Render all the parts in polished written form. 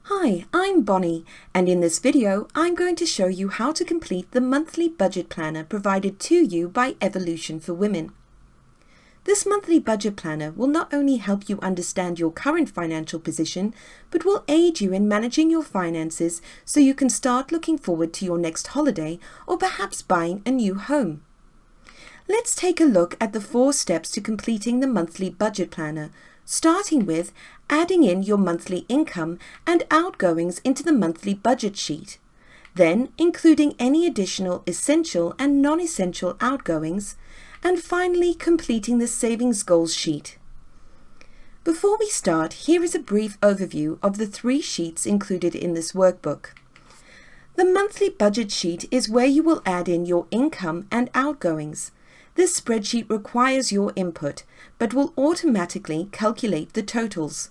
Hi, I'm Bonnie, and in this video I'm going to show you how to complete the monthly budget planner provided to you by Evolution for Women. This monthly budget planner will not only help you understand your current financial position, but will aid you in managing your finances so you can start looking forward to your next holiday or perhaps buying a new home. Let's take a look at the 4 steps to completing the monthly budget planner, starting with adding in your monthly income and outgoings into the monthly budget sheet, then including any additional essential and non-essential outgoings, and finally completing the savings goals sheet. Before we start, here is a brief overview of the 3 sheets included in this workbook. The monthly budget sheet is where you will add in your income and outgoings. This spreadsheet requires your input, but will automatically calculate the totals.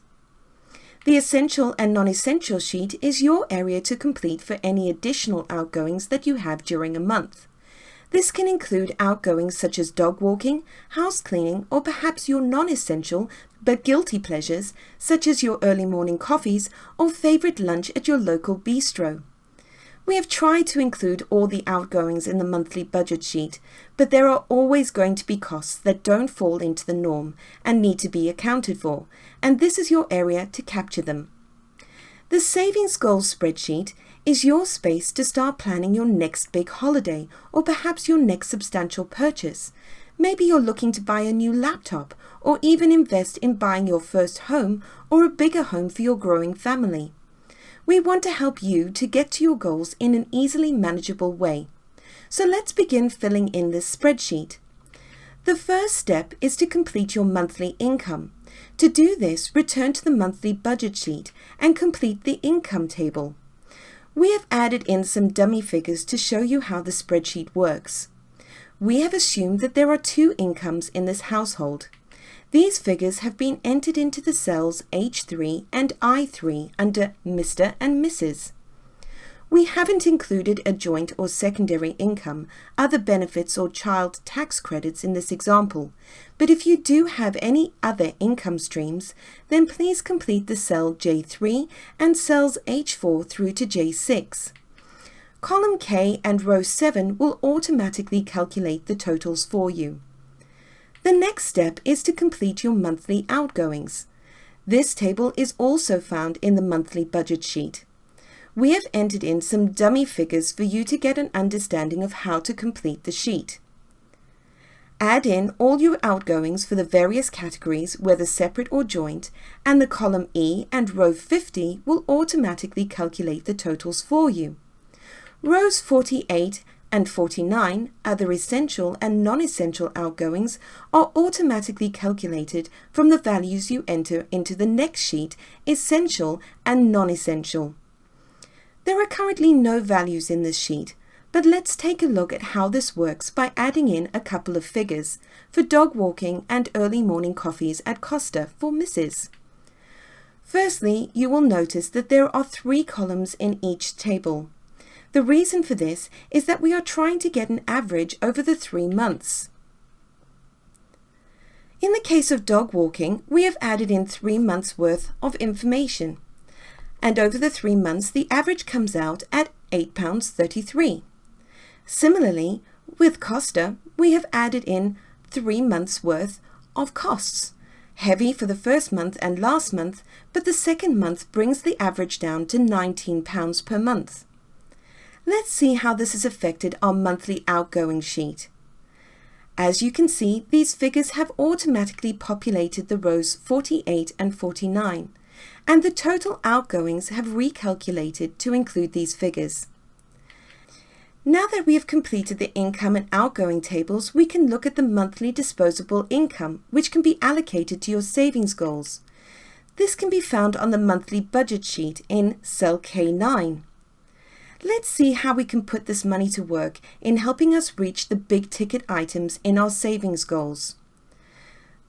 The essential and non-essential sheet is your area to complete for any additional outgoings that you have during a month. This can include outgoings such as dog walking, house cleaning, or perhaps your non-essential but guilty pleasures such as your early morning coffees or favorite lunch at your local bistro. We have tried to include all the outgoings in the monthly budget sheet, but there are always going to be costs that don't fall into the norm and need to be accounted for, and this is your area to capture them. The savings goals spreadsheet is your space to start planning your next big holiday or perhaps your next substantial purchase. Maybe you're looking to buy a new laptop or even invest in buying your first home or a bigger home for your growing family. We want to help you to get to your goals in an easily manageable way. So let's begin filling in this spreadsheet. The first step is to complete your monthly income. To do this, return to the monthly budget sheet and complete the income table. We have added in some dummy figures to show you how the spreadsheet works. We have assumed that there are 2 incomes in this household. These figures have been entered into the cells H3 and I3 under Mr. and Mrs. We haven't included a joint or secondary income, other benefits or child tax credits in this example, but if you do have any other income streams, then please complete the cell J3 and cells H4 through to J6. Column K and row 7 will automatically calculate the totals for you. The next step is to complete your monthly outgoings. This table is also found in the monthly budget sheet. We have entered in some dummy figures for you to get an understanding of how to complete the sheet. Add in all your outgoings for the various categories, whether separate or joint, and the column E and row 50 will automatically calculate the totals for you. Rows 48 and 49, other essential and non-essential outgoings, are automatically calculated from the values you enter into the next sheet, essential and non-essential. There are currently no values in this sheet, but let's take a look at how this works by adding in a couple of figures for dog walking and early morning coffees at Costa for Mrs. Firstly, you will notice that there are 3 columns in each table. The reason for this is that we are trying to get an average over the 3 months. In the case of dog walking, we have added in 3 months worth of information, and over the 3 months the average comes out at £8.33. Similarly, with Costa, we have added in 3 months worth of costs, heavy for the first month and last month, but the second month brings the average down to £19 per month. Let's see how this has affected our monthly outgoing sheet. As you can see, these figures have automatically populated the rows 48 and 49, and the total outgoings have recalculated to include these figures. Now that we have completed the income and outgoing tables, we can look at the monthly disposable income, which can be allocated to your savings goals. This can be found on the monthly budget sheet in cell K9. Let's see how we can put this money to work in helping us reach the big ticket items in our savings goals.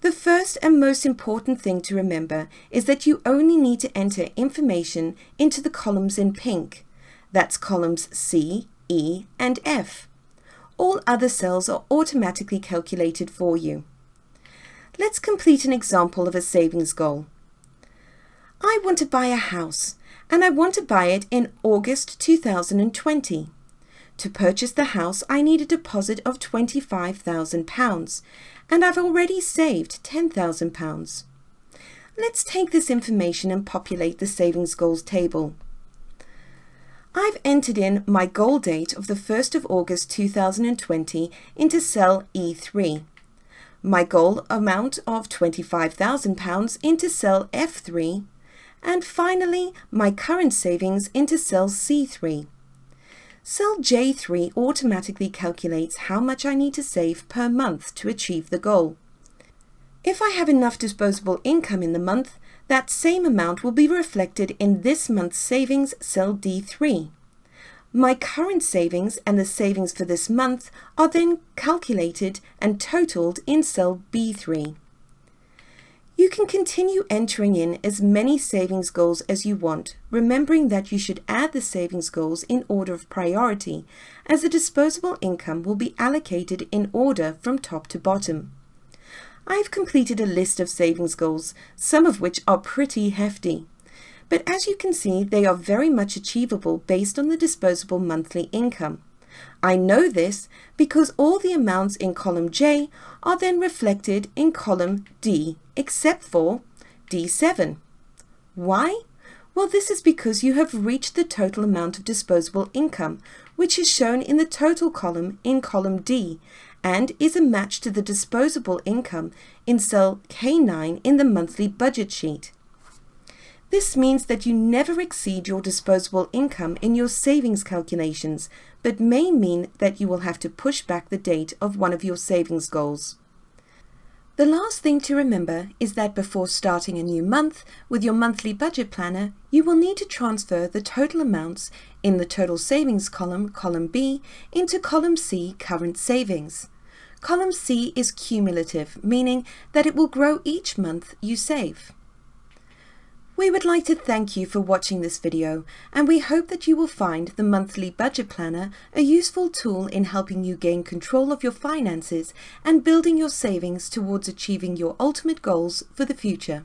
The first and most important thing to remember is that you only need to enter information into the columns in pink. That's columns C, E, and F. All other cells are automatically calculated for you. Let's complete an example of a savings goal. I want to buy a house, and I want to buy it in August 2020. To purchase the house, I need a deposit of £25,000, and I've already saved £10,000. Let's take this information and populate the savings goals table. I've entered in my goal date of the 1st of August 2020 into cell E3, my goal amount of £25,000 into cell F3, and finally my current savings into cell C3. Cell J3 automatically calculates how much I need to save per month to achieve the goal. If I have enough disposable income in the month, that same amount will be reflected in this month's savings, cell D3. My current savings and the savings for this month are then calculated and totaled in cell B3. You can continue entering in as many savings goals as you want, remembering that you should add the savings goals in order of priority, as the disposable income will be allocated in order from top to bottom. I've completed a list of savings goals, some of which are pretty hefty. But as you can see, they are very much achievable based on the disposable monthly income. I know this because all the amounts in column J are then reflected in column D, except for D7. Why? Well, this is because you have reached the total amount of disposable income, which is shown in the total column in column D, and is a match to the disposable income in cell K9 in the monthly budget sheet. This means that you never exceed your disposable income in your savings calculations, but may mean that you will have to push back the date of one of your savings goals. The last thing to remember is that before starting a new month with your monthly budget planner, you will need to transfer the total amounts in the total savings column, column B, into column C, current savings. Column C is cumulative, meaning that it will grow each month you save. We would like to thank you for watching this video, and we hope that you will find the monthly budget planner a useful tool in helping you gain control of your finances and building your savings towards achieving your ultimate goals for the future.